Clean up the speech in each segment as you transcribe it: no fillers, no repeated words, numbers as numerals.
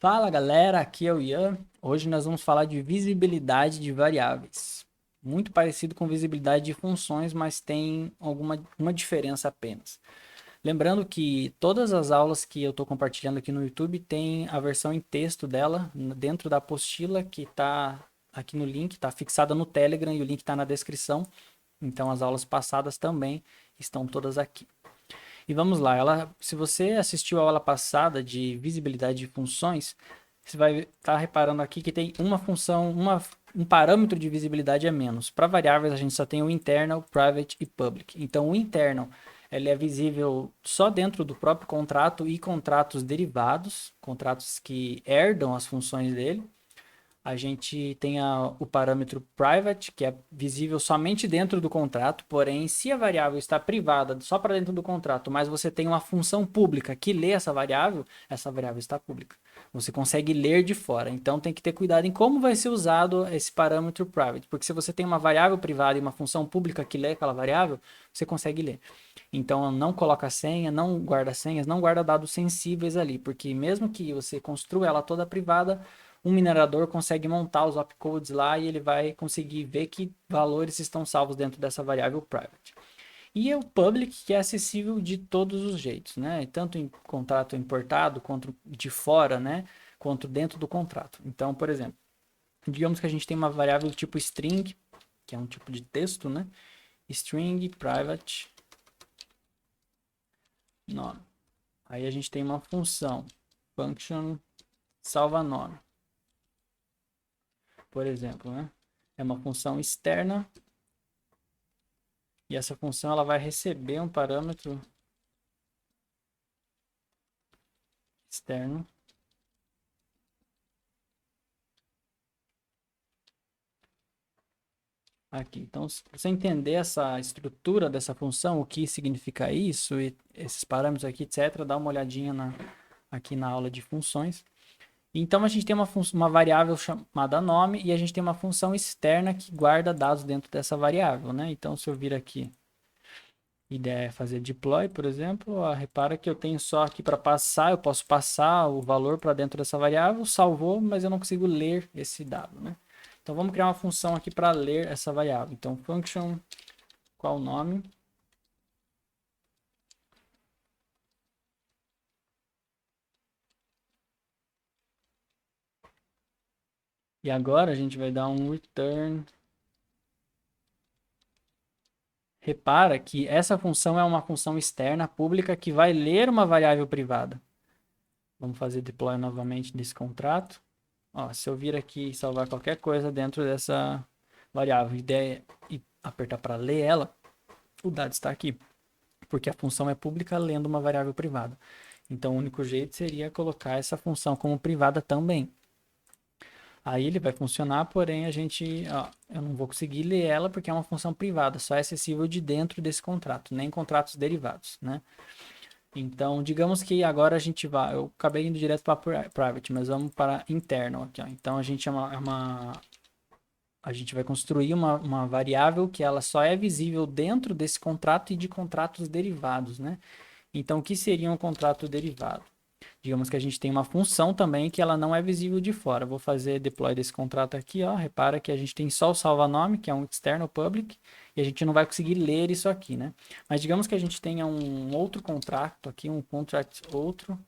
Fala galera, aqui é o Ian. Hoje nós vamos falar de visibilidade de variáveis. Muito parecido com visibilidade de funções, mas tem uma diferença apenas. Lembrando que todas as aulas que eu estou compartilhando aqui no YouTube tem a versão em texto dela dentro da apostila que está aqui no link, está fixada no Telegram e o link está na descrição. Então as aulas passadas também estão todas aqui. E vamos lá, se você assistiu a aula passada de visibilidade de funções, você vai estar reparando aqui que tem uma função, um parâmetro de visibilidade a menos. Para variáveis, a gente só tem o internal, private e public. Então, o internal ele é visível só dentro do próprio contrato e contratos derivados, contratos que herdam as funções dele. A gente tem o parâmetro private, que é visível somente dentro do contrato, porém, se a variável está privada só para dentro do contrato, mas você tem uma função pública que lê essa variável está pública. Você consegue ler de fora. Então, tem que ter cuidado em como vai ser usado esse parâmetro private, porque se você tem uma variável privada e uma função pública que lê aquela variável, você consegue ler. Então, não coloca senha, não guarda senhas, não guarda dados sensíveis ali, porque mesmo que você construa ela toda privada, um minerador consegue montar os opcodes lá e ele vai conseguir ver que valores estão salvos dentro dessa variável private. E o public, que é acessível de todos os jeitos, né? Tanto em contrato importado, quanto de fora, né? Quanto dentro do contrato. Então, por exemplo, digamos que a gente tem uma variável tipo string, que é um tipo de texto, né? String private nome. Aí a gente tem uma função, function salva nome, por exemplo, né? É uma função externa e essa função ela vai receber um parâmetro externo aqui. Então, se você entender essa estrutura dessa função, o que significa isso e esses parâmetros aqui, etc., dá uma olhadinha aqui na aula de funções. Então, a gente tem uma variável chamada nome e a gente tem uma função externa que guarda dados dentro dessa variável, né? Então, se eu vir aqui e der fazer deploy, por exemplo, ó, repara que eu tenho só aqui para passar, eu posso passar o valor para dentro dessa variável, salvou, mas eu não consigo ler esse dado, né? Então vamos criar uma função aqui para ler essa variável. Então function, qual o nome? E agora a gente vai dar um return. Repara que essa função é uma função externa pública que vai ler uma variável privada. Vamos fazer deploy novamente desse contrato. Ó, se eu vir aqui e salvar qualquer coisa dentro dessa variável e apertar para ler ela, o dado está aqui, porque a função é pública lendo uma variável privada. Então, o único jeito seria colocar essa função como privada também. Aí ele vai funcionar, porém eu não vou conseguir ler ela porque é uma função privada, só é acessível de dentro desse contrato, nem contratos derivados, né? Então, digamos que agora a gente vai, eu acabei indo direto para private, mas vamos para internal aqui, ó. Então a gente a gente vai construir uma variável que ela só é visível dentro desse contrato e de contratos derivados, né? Então, o que seria um contrato derivado? Digamos que a gente tem uma função também que ela não é visível de fora. Vou fazer deploy desse contrato aqui, ó. Repara que a gente tem só o salva-nome, que é um external public, e a gente não vai conseguir ler isso aqui, né? Mas digamos que a gente tenha um outro contrato aqui, um contract outro,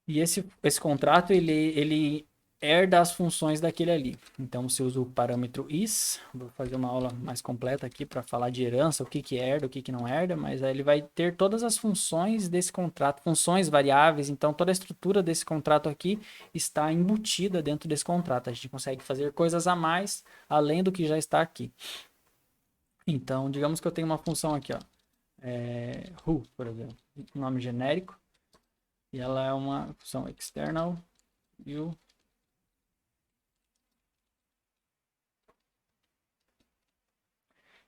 e esse contrato ele herda as funções daquele ali. Então você usa o parâmetro is. Vou fazer uma aula mais completa aqui para falar de herança, o que que herda, o que que não herda, mas aí ele vai ter todas as funções desse contrato, funções variáveis. Então toda a estrutura desse contrato aqui está embutida dentro desse contrato. A gente consegue fazer coisas a mais além do que já está aqui. Então, digamos que eu tenho uma função aqui, ó, who, por exemplo, nome genérico, e ela é uma função external view.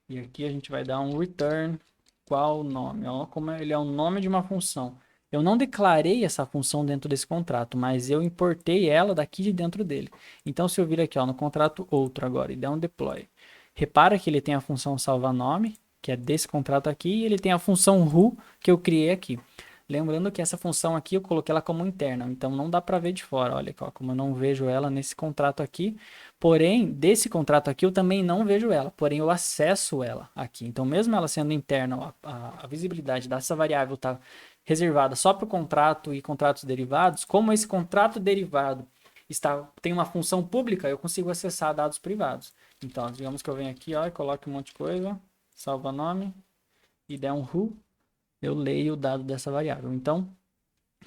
E aqui a gente vai dar um return qual o nome. Ó, como ele é o nome de uma função. Eu não declarei essa função dentro desse contrato, mas eu importei ela daqui de dentro dele. Então, se eu vir aqui ó, no contrato outro agora e der um deploy, repara que ele tem a função salva nome, que é desse contrato aqui, e ele tem a função who que eu criei aqui. Lembrando que essa função aqui eu coloquei ela como interna, então não dá para ver de fora. Olha como eu não vejo ela nesse contrato aqui. Porém, desse contrato aqui eu também não vejo ela, porém eu acesso ela aqui. Então, mesmo ela sendo interna, a visibilidade dessa variável está reservada só para o contrato e contratos derivados. Como esse contrato derivado tem uma função pública, eu consigo acessar dados privados. Então, digamos que eu venho aqui, ó, e coloque um monte de coisa, salva nome e der um who, eu leio o dado dessa variável. Então,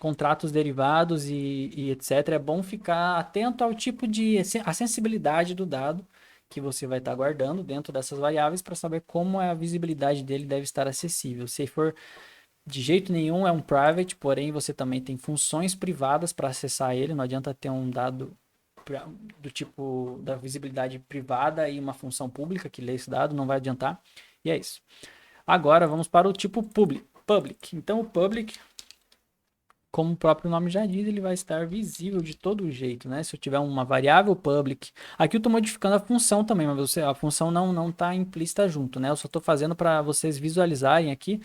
contratos derivados e etc. É bom ficar atento ao tipo de a sensibilidade do dado que você vai estar guardando dentro dessas variáveis para saber como a visibilidade dele deve estar acessível. Se for de jeito nenhum é um private, porém você também tem funções privadas para acessar ele. Não adianta ter um dado do tipo da visibilidade privada e uma função pública que lê esse dado, não vai adiantar. E é isso. Agora vamos para o tipo public. Então o public, como o próprio nome já diz, ele vai estar visível de todo jeito, né? Se eu tiver uma variável public, aqui eu estou modificando a função também, mas a função não está implícita junto, né? Eu só estou fazendo para vocês visualizarem aqui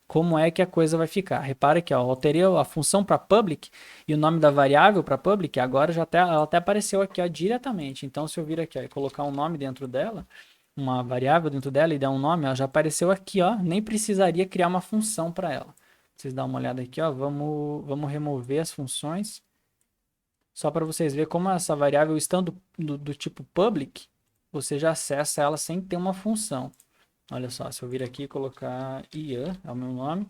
como é que a coisa vai ficar. Repara que ó, eu alterei a função para public e o nome da variável para public, agora ela até apareceu aqui ó, diretamente. Então, se eu vir aqui ó, e colocar um nome dentro dela, uma variável dentro dela e der um nome, ela já apareceu aqui, ó, nem precisaria criar uma função para ela. Vocês dão uma olhada aqui, ó, vamos remover as funções, só para vocês verem como essa variável estando do tipo public, você já acessa ela sem ter uma função. Olha só, se eu vir aqui e colocar Ian, é o meu nome,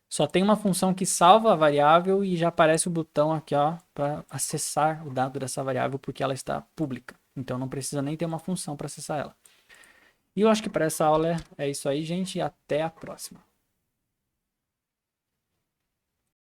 só tem uma função que salva a variável e já aparece o botão aqui, ó, para acessar o dado dessa variável porque ela está pública. Então não precisa nem ter uma função para acessar ela. E eu acho que para essa aula é isso aí, gente, e até a próxima.